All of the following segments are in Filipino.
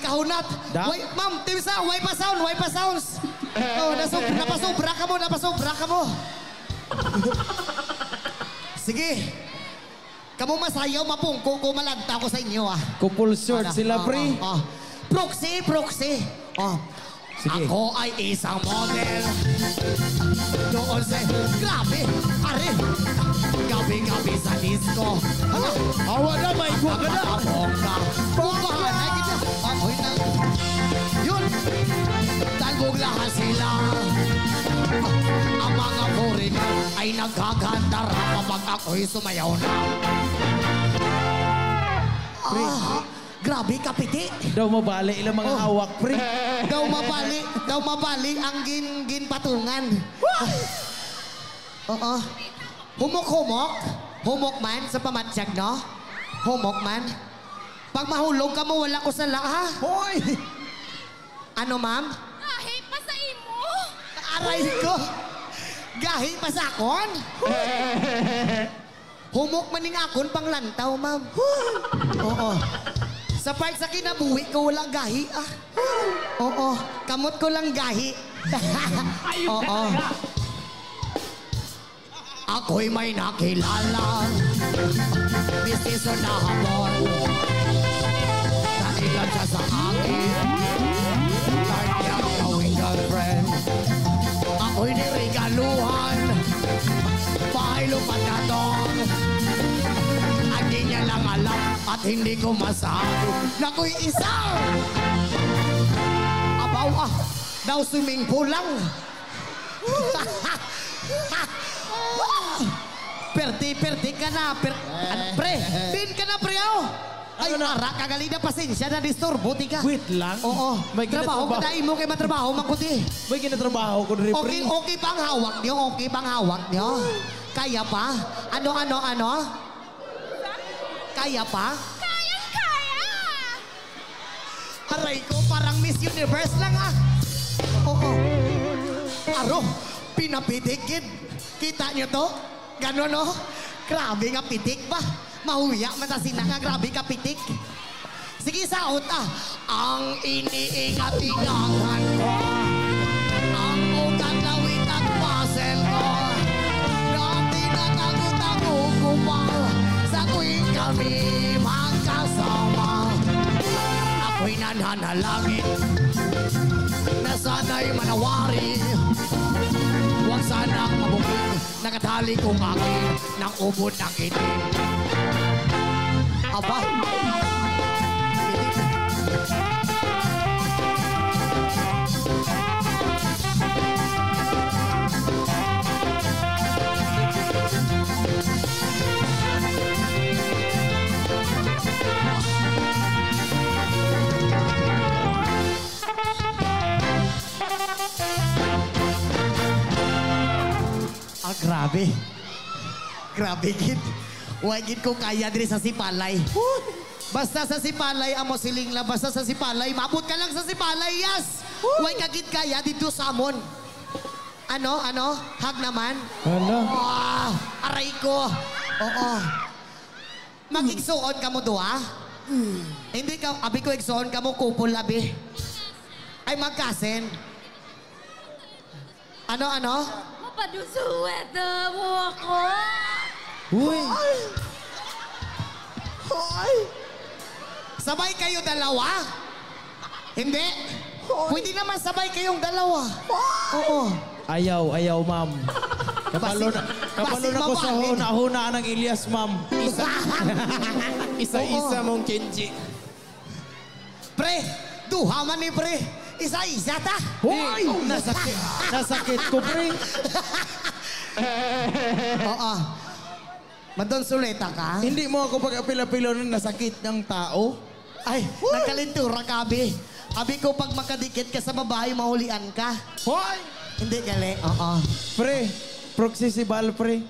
kahunat. Ma'am, Team Sa, way pa sounds. Oh, napasobra ka mo. Sige. Kamu masayaw, mapungko ko, malanta ko sa inyo ah. Couple short sila, pre. Proxy. Sige. Ako ay isang model. Doon sa... Grabe! Pare! Gabi-gabi sa disco. Awa na, may ikuha ka na. Bongga! Ako'y na... Yun! Talbog lahat sila. Ang mga foreigner ay nagkagandara kapag ako'y sumayaw na. Grabe, kapiti. Daw mabali ilang mga hawak, pre. Daw mabali ang ginpatungan. Oo. Humok man sa pamatsyag, no? Humok man. Pag mahulog ka mo, wala ko sa ha? Hoy! Ano, ma'am? Gahi pa sa imo. Aray ko. Gahi pa sa akon? Humok maning akon pang lantaw, ma'am. Oo. Sa part sa kinabuhi ko, wala gahi, ah. Oo. Kamot ko lang gahi. Oo. Ako'y may nakilala. Mistiso na hamon. Nailan siya sa akin. Start niya gawing girlfriend. Ako'y niregaluhan. Bahay lupat na dong. Hindi niya lang alam at hindi ko masabi na ko'y isa. Abaw daw swimming pool lang. Perti ka na. Pre, din ka na, pre, Ay, ara, kagalina, pasensya na disturbo, tika. Wait lang. Oo. May trabaho ka na mo kay matrabaho, makuti. May ginatrabaho ko rin, pre. Okay pang hawak niyo, Kaya pa? Ano? Kaya pa? Kayang-kaya! Aray ko, parang Miss Universe lang Oo. Aro, pinapitik, kid. Kita nyo to? Gano'n, no? Grabe nga pitik ba? Mahuya, matasina nga, grabe ka pitik. Sige, saot Ang iniingat-ingahan ko. Ang ugat lawit at pasel ko. Dati natago-tago ko pa. Sa tuwing kami magkasama. Ako'y nananalangin na sana'y manawari. Huwag sanang mabukid. Nakatali kong akin ng ubod ng itim. Aba! Grabe. Grabe, gid. Wagid ko kaya diri sa Sipalay. Basta sa Sipalay, amo siling la. Basta sa Sipalay, mabot ka lang sa Sipalay, yes! Huwag kagid kaya dito sa amon. Ano? Hag naman? Ano? Aray ko. Oo. Magigsuon ka mo doa? Hindi ka, abi ko igsuon ka mo, kupol, abi. Ay, magkasen. Ano? Mapadusuwet mo ako. Uy! Hoy! Sabay kayo dalawa? Hindi? Pwede naman sabay kayong dalawa. Oo. Ayaw, ma'am. Kapalo na ko sa huna-hunaan ng Ilyas, ma'am. Isa-isa mong Kenji. Pre, duha man ni pre. Isa-isa ta. Hoy! Nasakit ko, pre. Oo. Madon suleta ka? Hindi mo ako pag-apil-apilo na nasakit ng tao. Ay, nagkalintura ka, abi. Abi ko pag makadikit ka sa babae, mahulian ka. Hoy! Hindi gali. Oo. Pre, proxy si Bal, pre.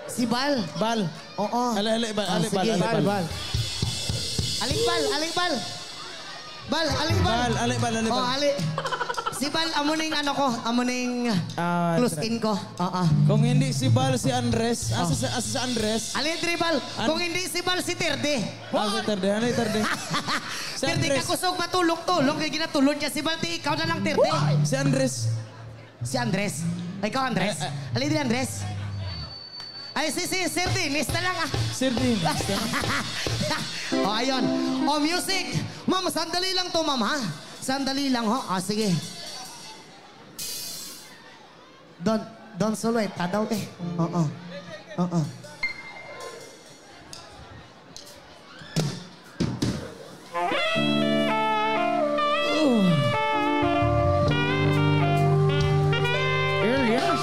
Si Bal? Bal. Oo. Bal. Aling Bal. Bal, aling Bal. Bal. Oh, ali. Si Bal, amo na yung ano ko. Amo na yung close in ko. Kung hindi si Bal, si Andres. Asa si Andres? Alin, Bal? Kung hindi si Bal, si Terde. Si Terde. Ano yung Terde? Si Terde Andres. ka kusog matulog-tulog. Kaya ginatulog niya si Bal. Di, ikaw na lang, Terde. Si Andres. Si Andres. Ikaw, Andres. Alin din, Andres. Ay, si Sir Dinis na lang Sir Din. O, ayun. O, music. Ma'am, sandali lang to, ma'am, ha? Sandali lang, ho. Sige. Don Suluet, daw, eh. Oo. Elias.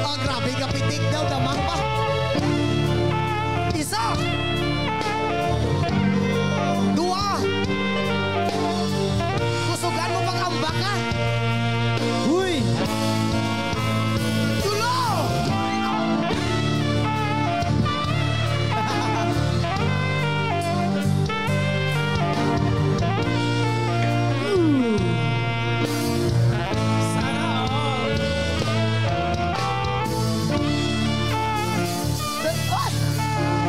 Oh, grabe ka pitik daw, damang pa. Isa. Dua. Kusugan mo pang ambak ka. Uy! Tulo. Sana all.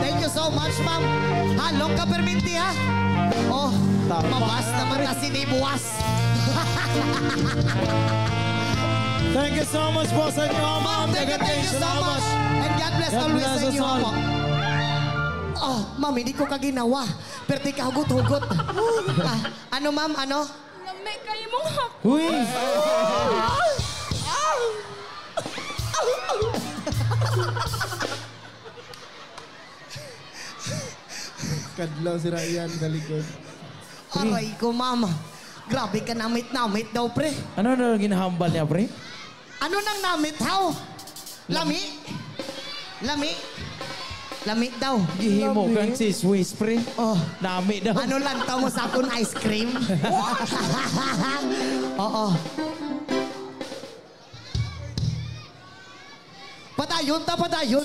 Thank you so much, ma'am. Halong ka perminti, ha? Oh, mabas naman na sinibuwas. Thank you so much po sa inyo, ma'am. Thank you so much. And God bless God always bless sa us inyo, all. po. Oh, ma'am, hindi ko kaginawa. Pero di ka hugot-hugot. Ano, ma'am, ano? Lamay kayo mong hako. Uy! Kadlaw si Ryan sa likod. Aray ko, ma'am. Grabe ka namit-namit daw, pre. Ano na ginahambal niya, pre? Ano nang namit, how? Lami? Lami? Lami daw. Gihimo kang si Swiss, pre. Oh. Nami daw. Ano lang mo sa akong ice cream? Oo. Padayon ta, padayon.